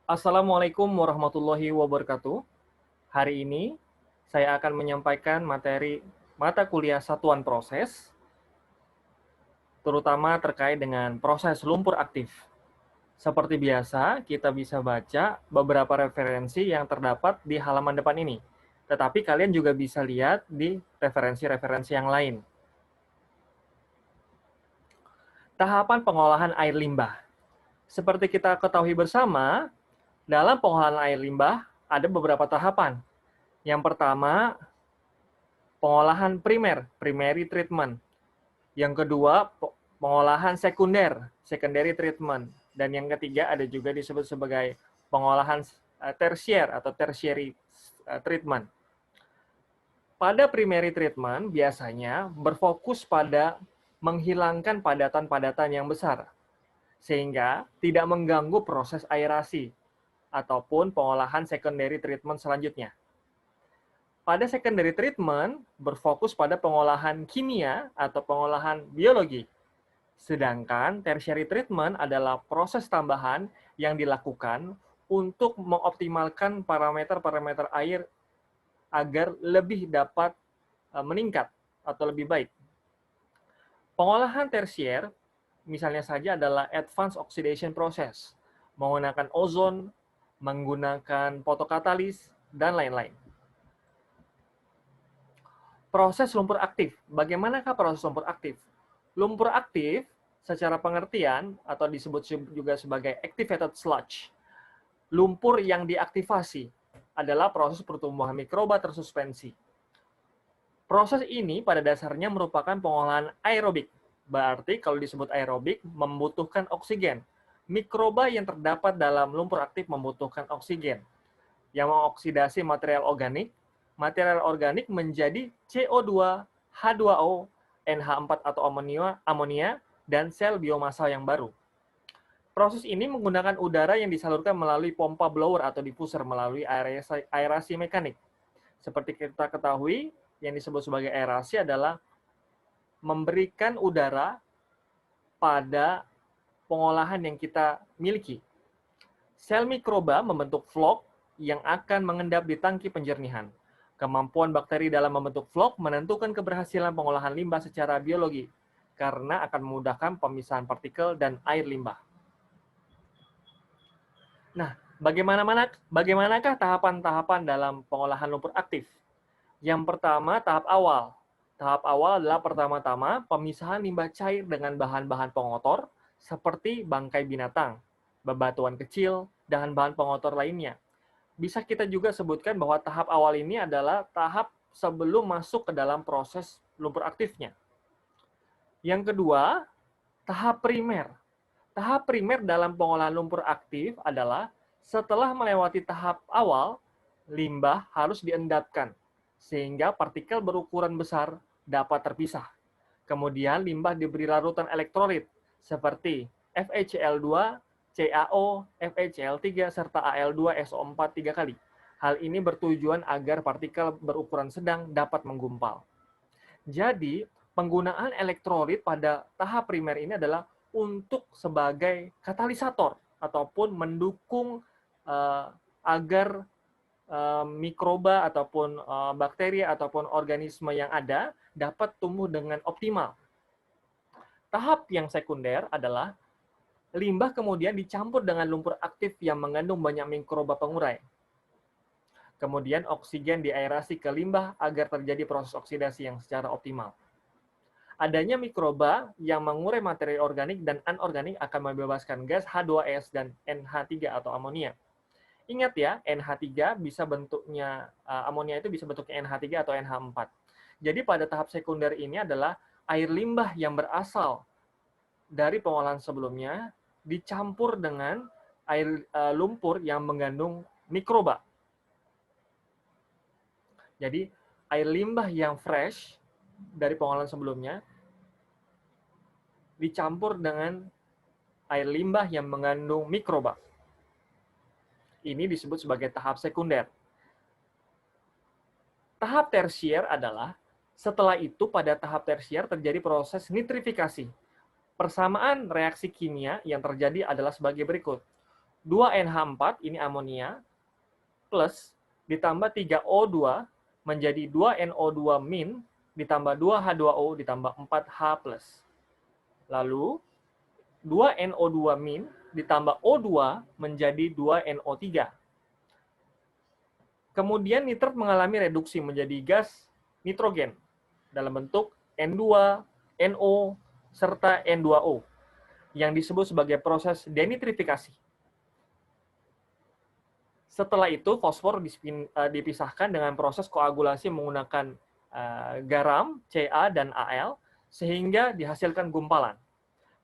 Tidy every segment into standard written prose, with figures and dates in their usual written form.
Assalamualaikum warahmatullahi wabarakatuh. Hari ini saya akan menyampaikan materi mata kuliah satuan proses, terutama terkait dengan proses lumpur aktif. Seperti biasa, kita bisa baca beberapa referensi yang terdapat di halaman depan ini. Tetapi kalian juga bisa lihat di referensi-referensi yang lain. Tahapan pengolahan air limbah. Seperti kita ketahui bersama, dalam pengolahan air limbah ada beberapa tahapan. Yang pertama, pengolahan primer, primary treatment. Yang kedua, pengolahan sekunder, secondary treatment. Dan yang ketiga ada juga disebut sebagai pengolahan tertiary atau tertiary treatment. Pada primary treatment biasanya berfokus pada menghilangkan padatan-padatan yang besar, sehingga tidak mengganggu proses aerasi ataupun pengolahan secondary treatment selanjutnya. Pada secondary treatment berfokus pada pengolahan kimia atau pengolahan biologi. Sedangkan tertiary treatment adalah proses tambahan yang dilakukan untuk mengoptimalkan parameter-parameter air agar lebih dapat meningkat atau lebih baik. Pengolahan tersier misalnya saja adalah advanced oxidation process, menggunakan ozon, menggunakan fotokatalis, dan lain-lain. Proses lumpur aktif. Bagaimanakah proses lumpur aktif? Lumpur aktif secara pengertian atau disebut juga sebagai activated sludge. Lumpur yang diaktifasi adalah proses pertumbuhan mikroba tersuspensi. Proses ini pada dasarnya merupakan pengolahan aerobik. Berarti kalau disebut aerobik membutuhkan oksigen. Mikroba yang terdapat dalam lumpur aktif membutuhkan oksigen yang mengoksidasi material organik menjadi CO2, H2O, NH4 atau amonia, dan sel biomasa yang baru. Proses ini menggunakan udara yang disalurkan melalui pompa blower atau diffuser melalui aerasi mekanik. Seperti kita ketahui, yang disebut sebagai aerasi adalah memberikan udara pada pengolahan yang kita miliki. Sel mikroba membentuk vlog yang akan mengendap di tangki penjernihan. Kemampuan bakteri dalam membentuk vlog menentukan keberhasilan pengolahan limbah secara biologi, karena akan memudahkan pemisahan partikel dan air limbah. Nah, bagaimanakah tahapan-tahapan dalam pengolahan lumpur aktif? Yang pertama, tahap awal. Tahap awal adalah pertama-tama pemisahan limbah cair dengan bahan-bahan pengotor seperti bangkai binatang, bebatuan kecil, dan bahan pengotor lainnya. Bisa kita juga sebutkan bahwa tahap awal ini adalah tahap sebelum masuk ke dalam proses lumpur aktifnya. Yang kedua, tahap primer. Tahap primer dalam pengolahan lumpur aktif adalah setelah melewati tahap awal, limbah harus diendapkan sehingga partikel berukuran besar dapat terpisah. Kemudian limbah diberi larutan elektrolit seperti FeCl2, CaO, FeCl3, serta Al2SO4 3 kali. Hal ini bertujuan agar partikel berukuran sedang dapat menggumpal. Jadi, penggunaan elektrolit pada tahap primer ini adalah untuk sebagai katalisator ataupun mendukung agar mikroba ataupun bakteri ataupun organisme yang ada dapat tumbuh dengan optimal. Tahap yang sekunder adalah limbah kemudian dicampur dengan lumpur aktif yang mengandung banyak mikroba pengurai. Kemudian oksigen diaerasi ke limbah agar terjadi proses oksidasi yang secara optimal. Adanya mikroba yang mengurai materi organik dan anorganik akan membebaskan gas H2S dan NH3 atau amonia. Ingat ya, NH3 bisa bentuknya, amonia itu bisa bentuknya NH3 atau NH4. Jadi pada tahap sekunder ini adalah air limbah yang berasal dari pengolahan sebelumnya dicampur dengan air lumpur yang mengandung mikroba. Jadi air limbah yang fresh dari pengolahan sebelumnya dicampur dengan air limbah yang mengandung mikroba. Ini disebut sebagai tahap sekunder. Tahap tersier adalah setelah itu pada tahap tersier terjadi proses nitrifikasi. Persamaan reaksi kimia yang terjadi adalah sebagai berikut. 2NH4, ini amonia, plus ditambah 3O2 menjadi 2NO2 min ditambah 2H2O ditambah 4H plus. Lalu 2NO2 min ditambah O2 menjadi 2NO3. Kemudian nitrat mengalami reduksi menjadi gas nitrogen dalam bentuk N2, NO, serta N2O yang disebut sebagai proses denitrifikasi. Setelah itu, fosfor dipisahkan dengan proses koagulasi menggunakan garam, Ca, dan Al, sehingga dihasilkan gumpalan.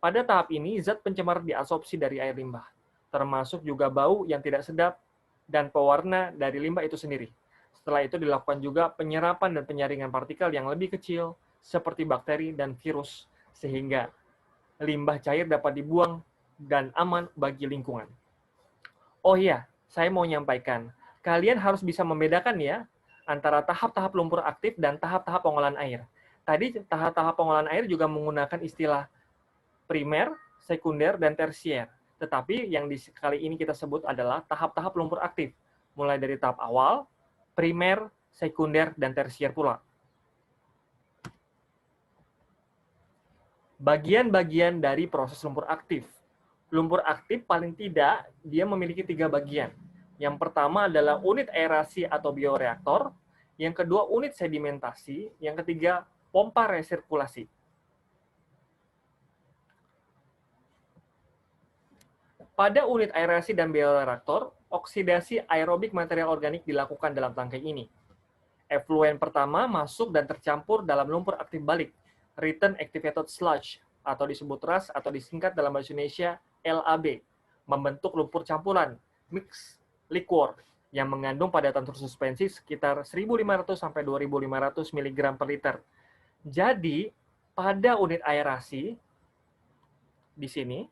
Pada tahap ini, zat pencemar diabsorpsi dari air limbah, termasuk juga bau yang tidak sedap dan pewarna dari limbah itu sendiri. Setelah itu dilakukan juga penyerapan dan penyaringan partikel yang lebih kecil, seperti bakteri dan virus, sehingga limbah cair dapat dibuang dan aman bagi lingkungan. Oh iya, saya mau nyampaikan, kalian harus bisa membedakan ya, antara tahap-tahap lumpur aktif dan tahap-tahap pengolahan air. Tadi tahap-tahap pengolahan air juga menggunakan istilah primer, sekunder, dan tersier. Tetapi yang kali ini kita sebut adalah tahap-tahap lumpur aktif, mulai dari tahap awal, primer, sekunder, dan tersier pula. Bagian-bagian dari proses lumpur aktif. Lumpur aktif paling tidak dia memiliki 3 bagian. Yang pertama adalah unit aerasi atau bioreaktor, yang kedua unit sedimentasi, yang ketiga pompa resirkulasi. Pada unit aerasi dan bioreaktor, oksidasi aerobik material organik dilakukan dalam tangkai ini. Efluen pertama masuk dan tercampur dalam lumpur aktif balik, return activated sludge, atau disebut RAS atau disingkat dalam bahasa Indonesia LAB, membentuk lumpur campuran, mix liquor, yang mengandung padatan tersuspensi sekitar 1.500 sampai 2.500 mg per liter. Jadi, pada unit aerasi, di sini,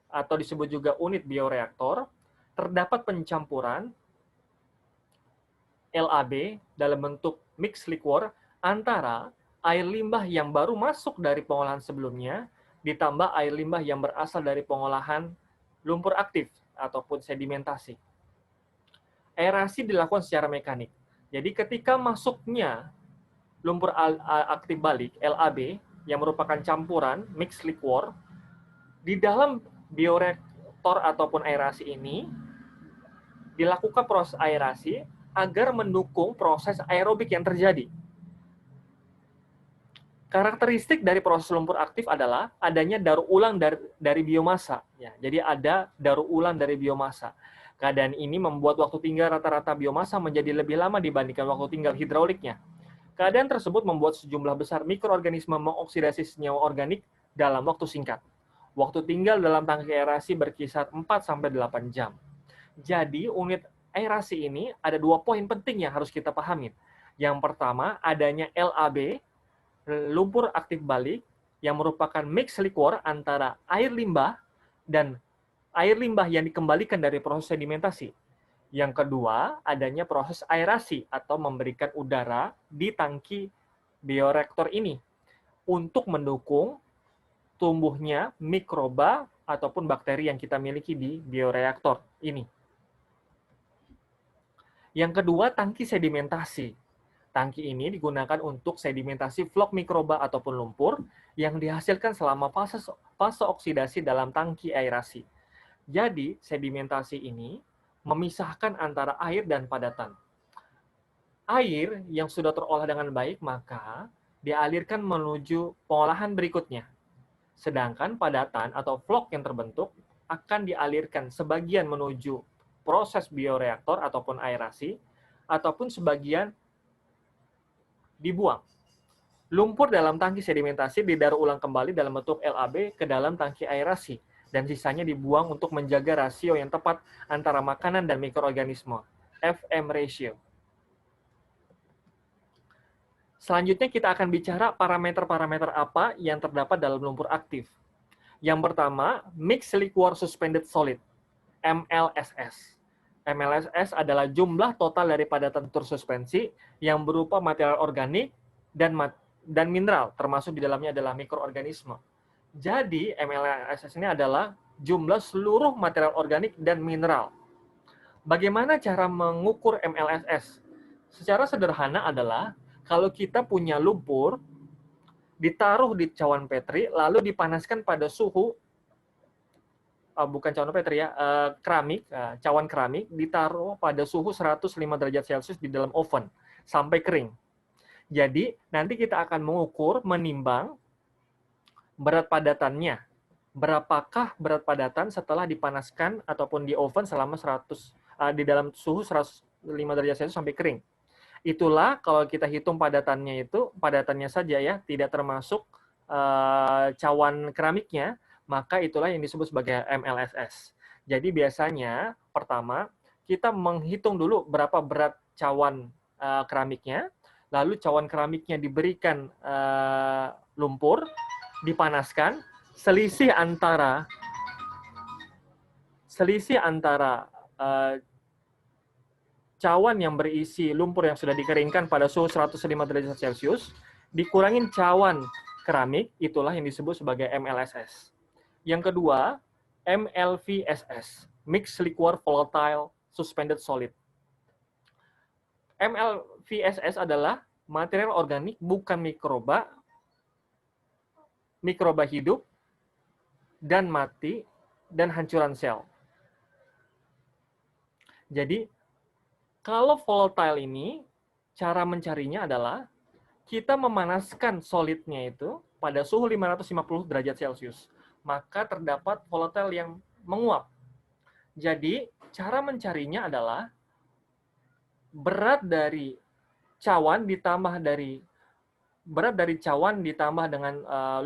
atau disebut juga unit bioreaktor, terdapat pencampuran LAB dalam bentuk mix liquor antara air limbah yang baru masuk dari pengolahan sebelumnya ditambah air limbah yang berasal dari pengolahan lumpur aktif ataupun sedimentasi. Aerasi dilakukan secara mekanik. Jadi ketika masuknya lumpur aktif balik LAB yang merupakan campuran mix liquor di dalam bioreaktor ataupun aerasi ini dilakukan proses aerasi agar mendukung proses aerobik yang terjadi. Karakteristik dari proses lumpur aktif adalah adanya daur ulang dari biomasa. Ya, jadi ada daur ulang dari biomasa. Keadaan ini membuat waktu tinggal rata-rata biomasa menjadi lebih lama dibandingkan waktu tinggal hidrauliknya. Keadaan tersebut membuat sejumlah besar mikroorganisme mengoksidasi senyawa organik dalam waktu singkat. Waktu tinggal dalam tangki aerasi berkisar 4-8 jam. Jadi, unit aerasi ini ada 2 poin penting yang harus kita pahami. Yang pertama, adanya LAB, lumpur aktif balik, yang merupakan mix liquor antara air limbah dan air limbah yang dikembalikan dari proses sedimentasi. Yang kedua, adanya proses aerasi atau memberikan udara di tangki bioreaktor ini untuk mendukung tumbuhnya mikroba ataupun bakteri yang kita miliki di bioreaktor ini. Yang kedua, tangki sedimentasi. Tangki ini digunakan untuk sedimentasi flok mikroba ataupun lumpur yang dihasilkan selama fase oksidasi dalam tangki aerasi. Jadi, sedimentasi ini memisahkan antara air dan padatan. Air yang sudah terolah dengan baik, maka dialirkan menuju pengolahan berikutnya. Sedangkan padatan atau flok yang terbentuk akan dialirkan sebagian menuju proses bioreaktor ataupun aerasi, ataupun sebagian dibuang. Lumpur dalam tangki sedimentasi didaur ulang kembali dalam bentuk LAB ke dalam tangki aerasi, dan sisanya dibuang untuk menjaga rasio yang tepat antara makanan dan mikroorganisme, FM ratio. Selanjutnya kita akan bicara parameter-parameter apa yang terdapat dalam lumpur aktif. Yang pertama, Mixed Liquor Suspended Solid, MLSS. MLSS adalah jumlah total dari padatan tersuspensi yang berupa material organik dan mineral, termasuk di dalamnya adalah mikroorganisme. Jadi, MLSS ini adalah jumlah seluruh material organik dan mineral. Bagaimana cara mengukur MLSS? Secara sederhana adalah kalau kita punya lumpur, ditaruh di cawan Petri, lalu dipanaskan pada suhu, bukan cawan Petri ya, keramik, cawan keramik, ditaruh pada suhu 105 derajat Celcius di dalam oven, sampai kering. Jadi, nanti kita akan mengukur, menimbang berat padatannya. Berapakah berat padatan setelah dipanaskan ataupun di oven selama 100, di dalam suhu 105 derajat Celcius sampai kering. Itulah kalau kita hitung padatannya itu, padatannya saja ya, tidak termasuk cawan keramiknya, maka itulah yang disebut sebagai MLSS. Jadi biasanya pertama kita menghitung dulu berapa berat cawan keramiknya, lalu cawan keramiknya diberikan lumpur, dipanaskan, selisih antara cawan yang berisi lumpur yang sudah dikeringkan pada suhu 105 derajat Celcius dikurangin cawan keramik, itulah yang disebut sebagai MLSS. Yang kedua, MLVSS, Mixed Liquor Volatile Suspended Solid. MLVSS adalah material organik bukan mikroba hidup dan mati dan hancuran sel. Jadi kalau volatile ini, cara mencarinya adalah kita memanaskan solidnya itu pada suhu 550 derajat Celcius. Maka terdapat volatile yang menguap. Jadi, cara mencarinya adalah berat dari cawan ditambah dengan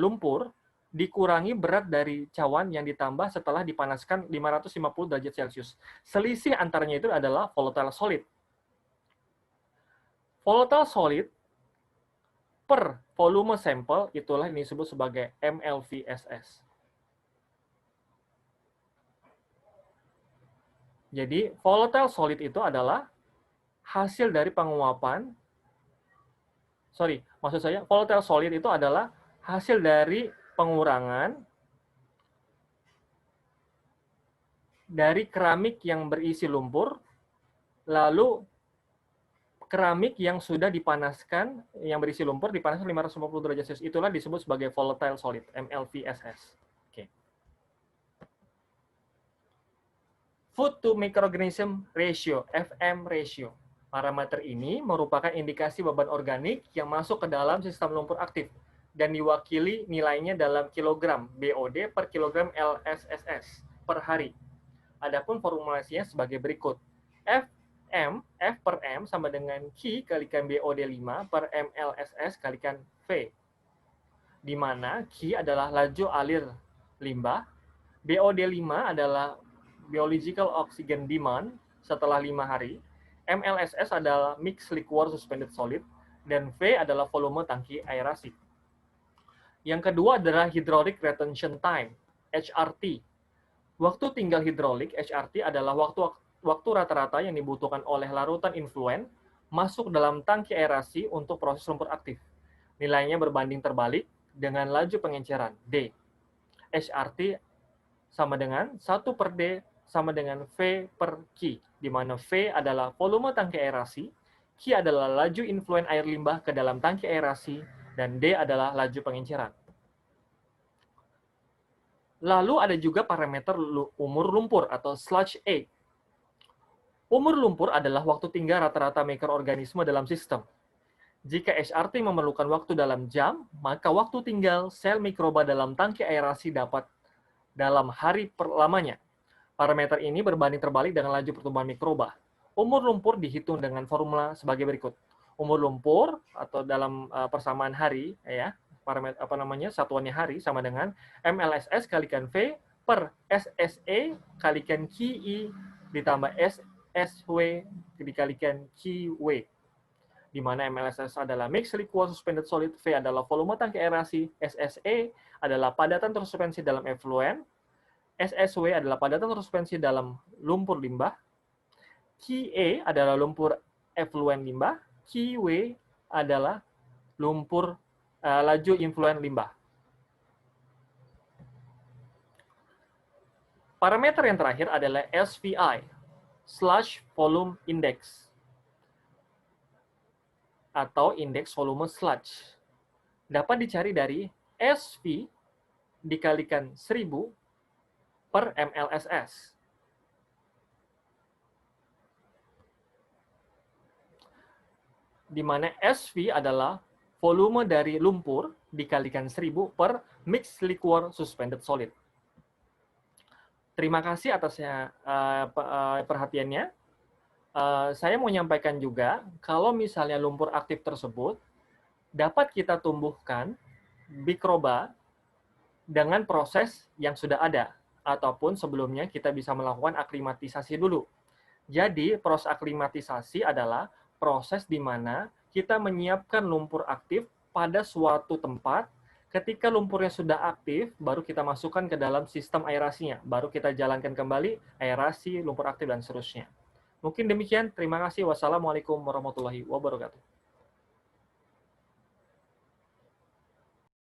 lumpur dikurangi berat dari cawan yang ditambah setelah dipanaskan 550 derajat Celcius. Selisih antaranya itu adalah volatile solid. Volatile solid per volume sampel itulah yang disebut sebagai MLVSS. Jadi, volatile solid itu adalah hasil dari penguapan, volatile solid itu adalah hasil dari pengurangan dari keramik yang berisi lumpur, lalu keramik yang sudah dipanaskan, yang berisi lumpur, dipanaskan 550 derajat Celcius. Itulah disebut sebagai volatile solid, MLVSS. Oke. Food to microorganism ratio, FM ratio. Parameter ini merupakan indikasi beban organik yang masuk ke dalam sistem lumpur aktif dan diwakili nilainya dalam kilogram BOD per kilogram LSSS per hari. Adapun formulasinya sebagai berikut. F per M sama dengan Q kalikan BOD5 per MLSS kalikan V. Di mana Q adalah laju alir limbah, BOD5 adalah biological oxygen demand setelah 5 hari, MLSS adalah mixed liquor suspended solid, dan V adalah volume tangki aerasi. Yang kedua adalah hydraulic retention time, HRT. Waktu tinggal hidrolik, HRT, adalah waktu rata-rata yang dibutuhkan oleh larutan influen masuk dalam tangki aerasi untuk proses lumpur aktif. Nilainya berbanding terbalik dengan laju pengenceran, D. HRT sama dengan 1 per D sama dengan V per Q, di mana V adalah volume tangki aerasi, Q adalah laju influen air limbah ke dalam tangki aerasi, dan D adalah laju pengenceran. Lalu ada juga parameter umur lumpur atau sludge age. Umur lumpur adalah waktu tinggal rata-rata mikroorganisme dalam sistem. Jika HRT memerlukan waktu dalam jam, maka waktu tinggal sel mikroba dalam tangki aerasi dapat dalam hari lamanya. Parameter ini berbanding terbalik dengan laju pertumbuhan mikroba. Umur lumpur dihitung dengan formula sebagai berikut. Umur lumpur atau dalam persamaan hari, ya, parameter satuannya hari sama dengan MLSS kalikan V per SSE kalikan QI ditambah SSW dikalikan QW. Di mana MLSS adalah mixed liquor suspended solid, V adalah volume tangki aerasi, SSE adalah padatan tersuspensi dalam efluen, SSW adalah padatan tersuspensi dalam lumpur limbah, QE adalah lumpur efluen limbah, QW adalah lumpur laju influen limbah. Parameter yang terakhir adalah SVI, sludge volume index, atau indeks volume sludge. Dapat dicari dari SV dikalikan 1000 per mLSS. Di mana SV adalah volume dari lumpur dikalikan 1000 per mixed liquor suspended solid. Terima kasih atas perhatiannya. Saya mau menyampaikan juga, kalau misalnya lumpur aktif tersebut dapat kita tumbuhkan mikroba dengan proses yang sudah ada, ataupun sebelumnya kita bisa melakukan aklimatisasi dulu. Jadi, proses aklimatisasi adalah proses di mana kita menyiapkan lumpur aktif pada suatu tempat. Ketika lumpurnya sudah aktif, baru kita masukkan ke dalam sistem aerasinya. Baru kita jalankan kembali aerasi, lumpur aktif, dan seterusnya. Mungkin demikian. Terima kasih. Wassalamualaikum warahmatullahi wabarakatuh.